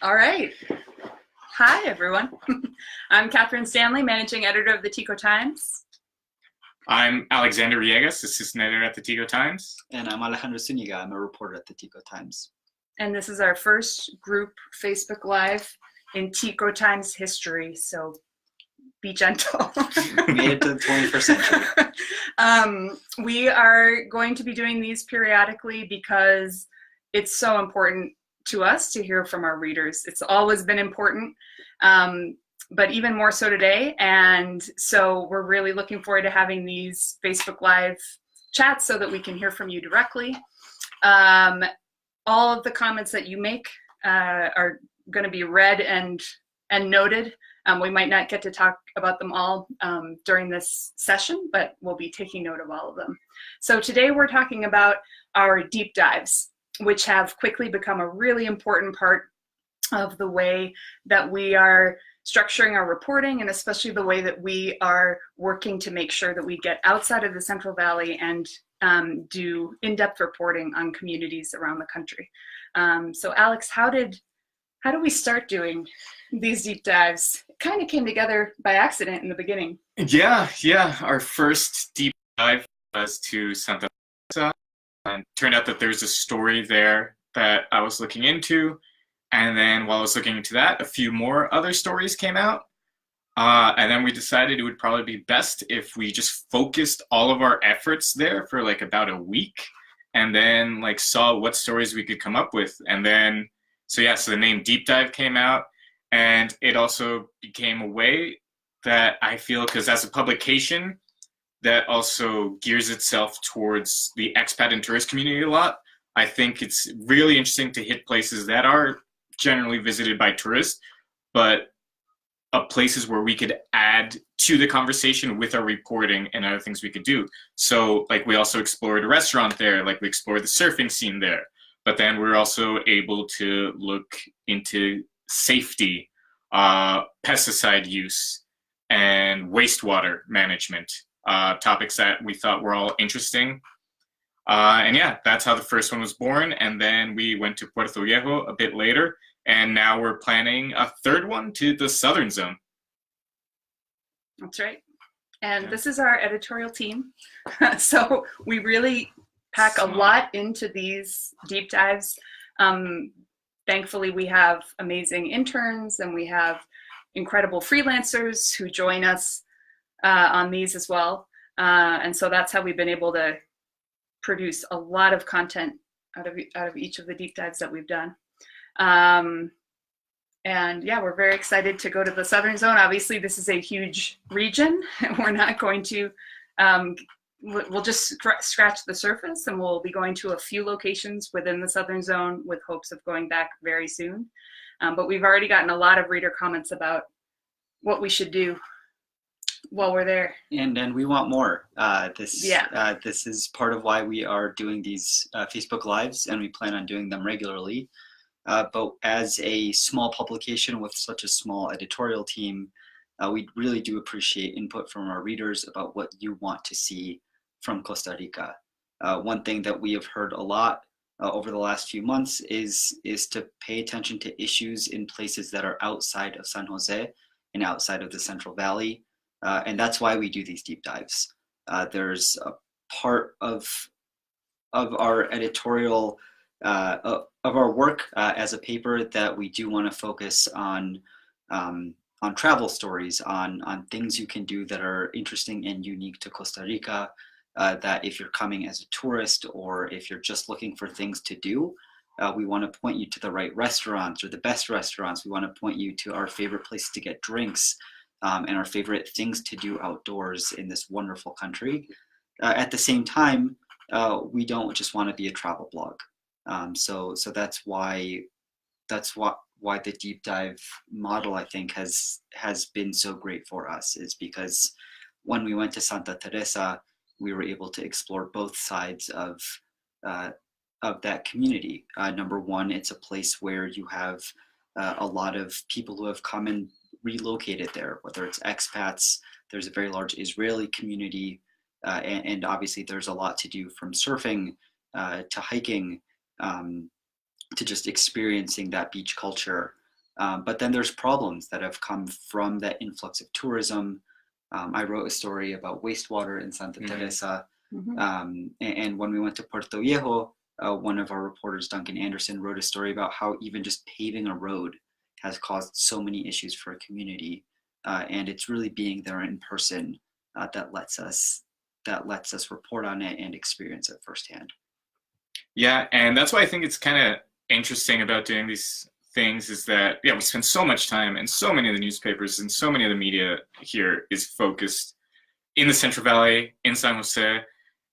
All right. Hi, everyone. I'm Catherine Stanley, managing editor of the Tico Times. I'm Alexander Villegas, assistant editor at the Tico Times. And I'm Alejandro Zuniga. I'm a reporter at the Tico Times. And this is our first group Facebook Live in Tico Times history, so be gentle. We made it to the 21st century. We are going to be doing these periodically because it's so important to us to hear from our readers. It's always been important, but even more so today. And so we're really looking forward to having these Facebook Live chats so that we can hear from you directly. All of the comments that you make are going to be read and noted. We might not get to talk about them all during this session, but we'll be taking note of all of them. So today we're talking about our deep dives, which have quickly become a really important part of the way that we are structuring our reporting, and especially the way that we are working to make sure that we get outside of the Central Valley and do in-depth reporting on communities around the country. So Alex, how did we start doing these deep dives? It kind of came together by accident in the beginning. Yeah. Our first deep dive was to Santa Teresa, and turned out that there's a story there that I was looking into. And then while I was looking into that, a few more other stories came out. And then we decided it would probably be best if we just focused all of our efforts there for like about a week, and then like saw what stories we could come up with. And then, so the name Deep Dive came out, and it also became a way that I feel, because as a publication that also gears itself towards the expat and tourist community a lot, I think it's really interesting to hit places that are generally visited by tourists, but places where we could add to the conversation with our reporting and other things we could do. So like we also explored a restaurant there, like we explored the surfing scene there, but then we're also able to look into safety, pesticide use, and wastewater management, topics that we thought were all interesting. And that's how the first one was born. And then we went to Puerto Viejo a bit later, and now we're planning a third one to the Southern Zone. That's right. And this is our editorial team. So we really pack a lot into these deep dives. Thankfully, we have amazing interns, and we have incredible freelancers who join us on these as well. And so that's how we've been able to produce a lot of content out of each of the deep dives that we've done. And we're very excited to go to the Southern Zone. Obviously, this is a huge region. We're not going to, we'll just scratch the surface, and we'll be going to a few locations within the Southern Zone with hopes of going back very soon. But we've already gotten a lot of reader comments about what we should do while we're there. And we want more. This is part of why we are doing these Facebook Lives, and we plan on doing them regularly. But as a small publication with such a small editorial team, we really do appreciate input from our readers about what you want to see from Costa Rica. One thing that we have heard a lot over the last few months is to pay attention to issues in places that are outside of San Jose and outside of the Central Valley. And that's why we do these deep dives. There's a part of our editorial, of our work as a paper that we do want to focus on travel stories, on things you can do that are interesting and unique to Costa Rica, that if you're coming as a tourist or if you're just looking for things to do, we want to point you to the right restaurants or the best restaurants. We want to point you to our favorite places to get drinks, and our favorite things to do outdoors in this wonderful country. At the same time, we don't just want to be a travel blog. So that's why the deep dive model, I think, has been so great for us, is because when we went to Santa Teresa, we were able to explore both sides of that community. Number one, it's a place where you have a lot of people who have come and relocated there, whether it's expats. There's a very large Israeli community, and obviously there's a lot to do, from surfing to hiking to just experiencing that beach culture. But then there's problems that have come from that influx of tourism. I wrote a story about wastewater in Santa Teresa. And when we went to Puerto Viejo, one of our reporters, Duncan Anderson, wrote a story about how even just paving a road has caused so many issues for a community. And it's really being there in person that lets us report on it and experience it firsthand. Yeah, and that's why I think it's kind of interesting about doing these things is that, we spend so much time, and so many of the newspapers and so many of the media here is focused in the Central Valley, in San Jose,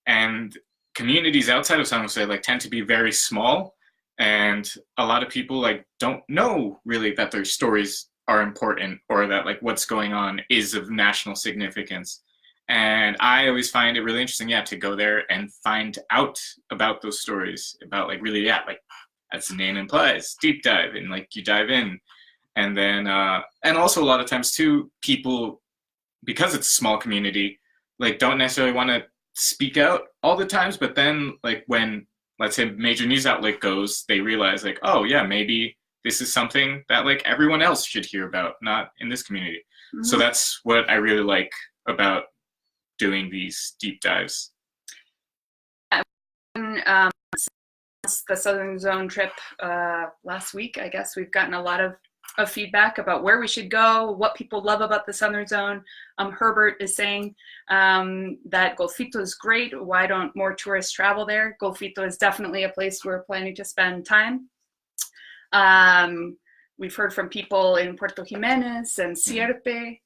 and communities outside of San Jose tend to be very small, and a lot of people don't know really that their stories are important, or that what's going on is of national significance. And I always find it really interesting, to go there and find out about those stories, about really, as the name implies, deep dive, and you dive in. And then, and also a lot of times too, people, because it's a small community, don't necessarily want to speak out all the times, but then when, let's say, major news outlet goes, they realize oh yeah, maybe this is something that everyone else should hear about, not in this community. So that's what I really like about doing these deep dives. The Southern Zone trip last week, I guess we've gotten a lot of feedback about where we should go, what people love about the Southern Zone. Herbert is saying that Golfito is great. Why don't more tourists travel there? Golfito is definitely a place we're planning to spend time. We've heard from people in Puerto Jimenez and Sierpe,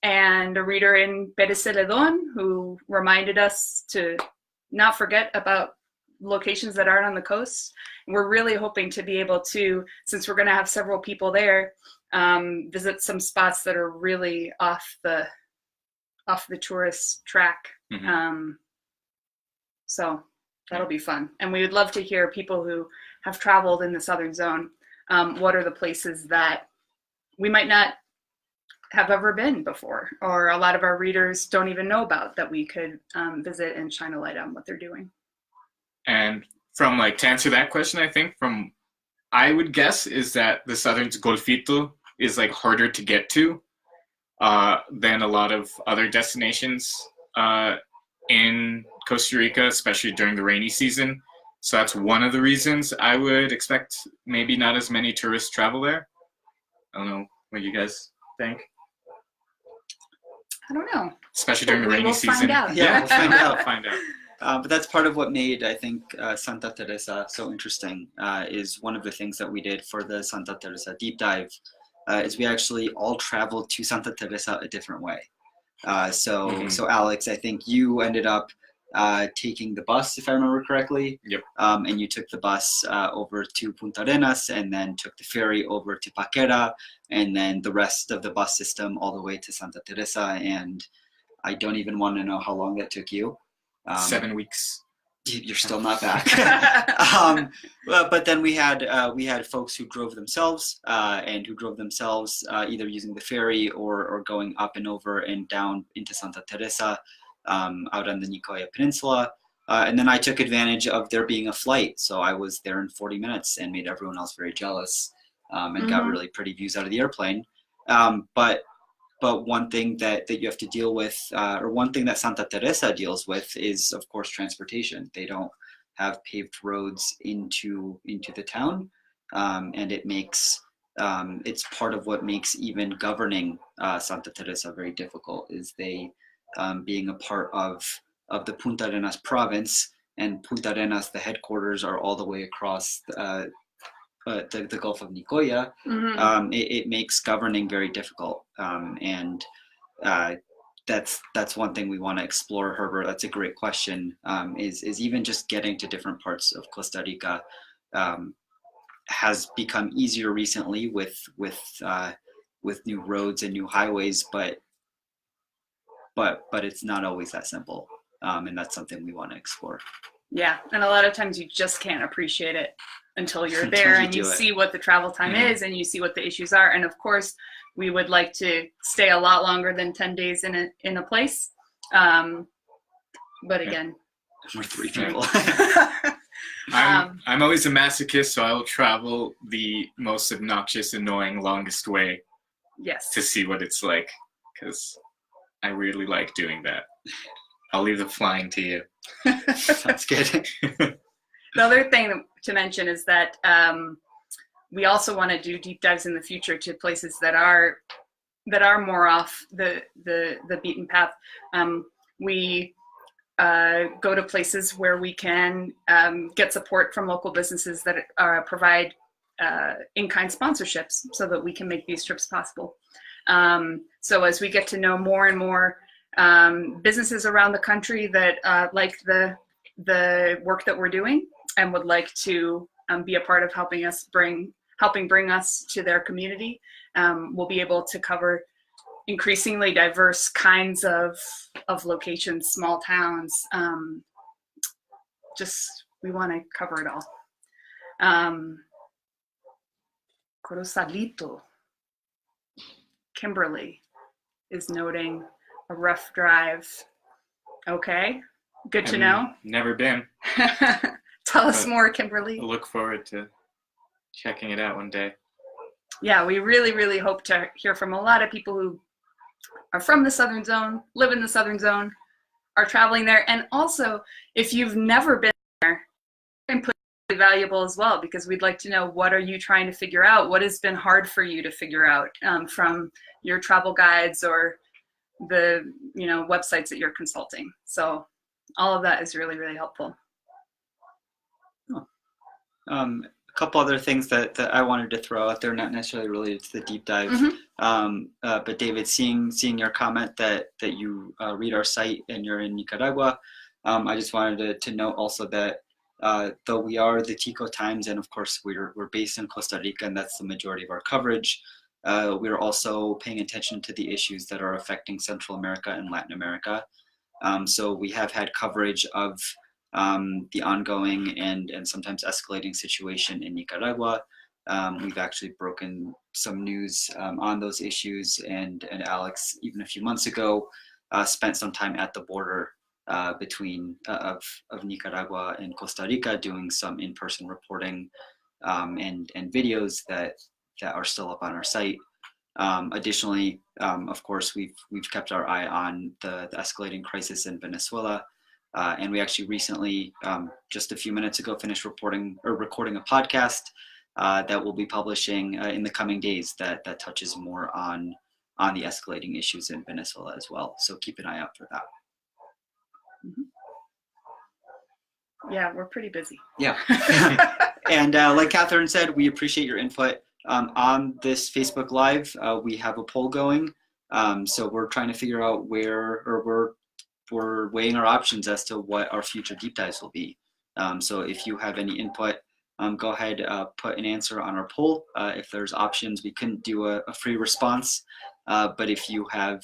and a reader in Pérez Celedón who reminded us to not forget about locations that aren't on the coast. We're really hoping to be able to, since we're going to have several people there, visit some spots that are really off the tourist track. So that'll be fun. And we would love to hear people who have traveled in the Southern Zone. What are the places that we might not have ever been before, or a lot of our readers don't even know about, that we could visit and shine a light on what they're doing. And from to answer that question, I think I would guess is that the Southern Golfito is harder to get to than a lot of other destinations in Costa Rica, especially during the rainy season. So that's one of the reasons I would expect maybe not as many tourists travel there. I don't know what you guys think. I don't know. Especially during the rainy season. Find out. Yeah, we'll find out. Find out. But that's part of what made, I think, Santa Teresa so interesting, is one of the things that we did for the Santa Teresa deep dive, is we actually all traveled to Santa Teresa a different way. So Alex, I think you ended up taking the bus, if I remember correctly. Yep. And you took the bus over to Punta Arenas, and then took the ferry over to Paquera, and then the rest of the bus system all the way to Santa Teresa. And I don't even want to know how long that took you. 7 weeks. You're still not back. But then we had folks who drove themselves, either using the ferry or going up and over and down into Santa Teresa, out on the Nicoya Peninsula. And then I took advantage of there being a flight, so I was there in 40 minutes and made everyone else very jealous, and got really pretty views out of the airplane. But one thing that you have to deal with, or one thing that Santa Teresa deals with, is of course transportation. They don't have paved roads into the town, and it makes it's part of what makes even governing Santa Teresa very difficult. Is they being a part of the Punta Arenas province, and Punta Arenas, the headquarters, are all the way across the Gulf of Nicoya. It makes governing very difficult, and that's one thing we want to explore, Herbert. That's a great question. Is even just getting to different parts of Costa Rica has become easier recently with new roads and new highways, but it's not always that simple, and that's something we want to explore. Yeah, and a lot of times you just can't appreciate it until you're there and you see what the travel time is, and you see what the issues are. And of course, we would like to stay a lot longer than 10 days in a place. But again, we're 3 people. I'm always a masochist, so I will travel the most obnoxious, annoying, longest way Yes. to see what it's like, because I really like doing that. I'll leave the flying to you. Sounds good. The other thing to mention is that we also want to do deep dives in the future to places that are more off the beaten path. We go to places where we can get support from local businesses that provide in-kind sponsorships so that we can make these trips possible. So as we get to know more and more businesses around the country that like the work that we're doing and would like to be a part of helping bring us to their community, we'll be able to cover increasingly diverse kinds of locations, small towns. We want to cover it all. Corosalito, Kimberly is noting a rough drive. Okay, good to know. Never been. Tell us more, Kimberly. I look forward to checking it out one day. Yeah, we really, really hope to hear from a lot of people who are from the Southern Zone, live in the Southern Zone, are traveling there. And also, if you've never been there, input is valuable as well, because we'd like to know, what are you trying to figure out? What has been hard for you to figure out from your travel guides or the websites that you're consulting? So all of that is really, really helpful. A couple other things that I wanted to throw out there, not necessarily related to the deep dive. But David, seeing your comment that you read our site and you're in Nicaragua, I just wanted to note also that though we are the Tico Times, and of course we're based in Costa Rica, and that's the majority of our coverage, we're also paying attention to the issues that are affecting Central America and Latin America. So we have had coverage of the ongoing and sometimes escalating situation in Nicaragua. We've actually broken some news on those issues, and Alex, even a few months ago, spent some time at the border between of Nicaragua and Costa Rica, doing some in-person reporting and videos that are still up on our site. Additionally, of course, we've kept our eye on the escalating crisis in Venezuela. And we actually recently, just a few minutes ago, finished recording a podcast that we'll be publishing in the coming days that touches more on the escalating issues in Venezuela as well. So keep an eye out for that. Yeah, we're pretty busy. Yeah. And like Catherine said, we appreciate your input. On this Facebook Live, we have a poll going. So we're trying to figure out we're weighing our options as to what our future deep dives will be. So if you have any input, go ahead, put an answer on our poll. If there's options, we couldn't do a free response, but if you have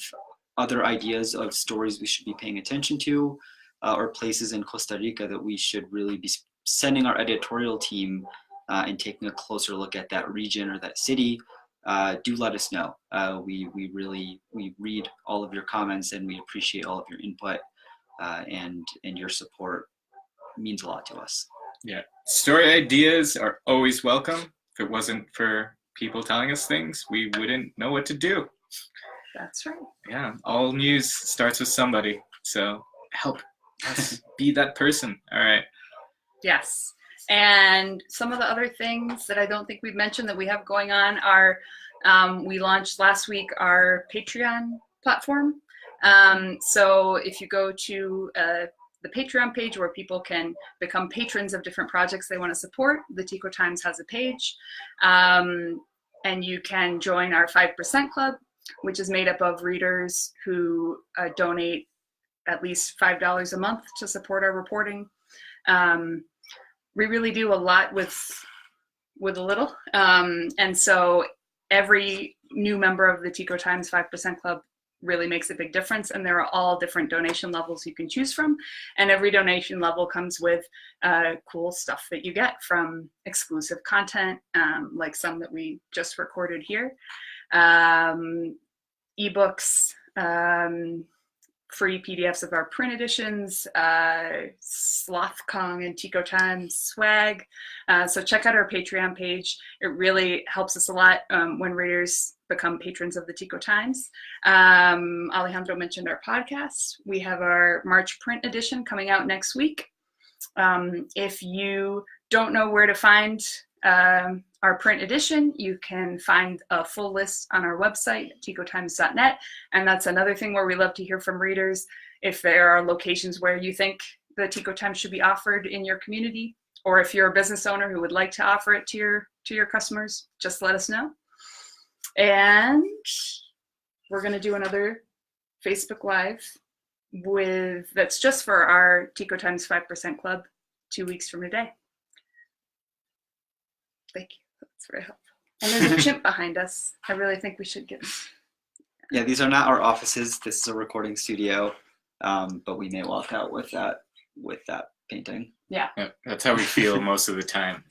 other ideas of stories we should be paying attention to, or places in Costa Rica that we should really be sending our editorial team and taking a closer look at that region or that city, do let us know. We read all of your comments, and we appreciate all of your input, and your support means a lot to us. Yeah, story ideas are always welcome. If it wasn't for people telling us things, we wouldn't know what to do. That's right. Yeah, all news starts with somebody, so help us be that person. All right. Yes. And some of the other things that I don't think we've mentioned that we have going on are, we launched last week our Patreon platform. So if you go to the Patreon page where people can become patrons of different projects they want to support, the Tico Times has a page. And you can join our 5% Club, which is made up of readers who donate at least $5 a month to support our reporting. We really do a lot with a little. And so every new member of the Tico Times 5% Club really makes a big difference. And there are all different donation levels you can choose from. And every donation level comes with cool stuff that you get, from exclusive content, like some that we just recorded here, ebooks, free PDFs of our print editions, SlothCon and Tico Times swag. So check out our Patreon page. It really helps us a lot when readers become patrons of the Tico Times. Alejandro mentioned our podcast. We have our March print edition coming out next week. If you don't know where to find our print edition, you can find a full list on our website, ticotimes.net. And that's another thing where we love to hear from readers. If there are locations where you think the Tico Times should be offered in your community, or if you're a business owner who would like to offer it to your customers, just let us know. And we're going to do another Facebook Live that's just for our Tico Times 5% Club 2 weeks from today. Thank you. That's very helpful. And there's a chimp behind us. I really think we should get. Yeah, these are not our offices. This is a recording studio, but we may walk out with that painting. Yeah. That's how we feel most of the time.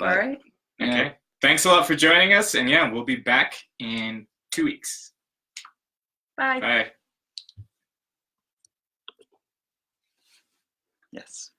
All right. Okay. Yeah. Thanks a lot for joining us, and yeah, we'll be back in 2 weeks. Bye. Bye. Yes.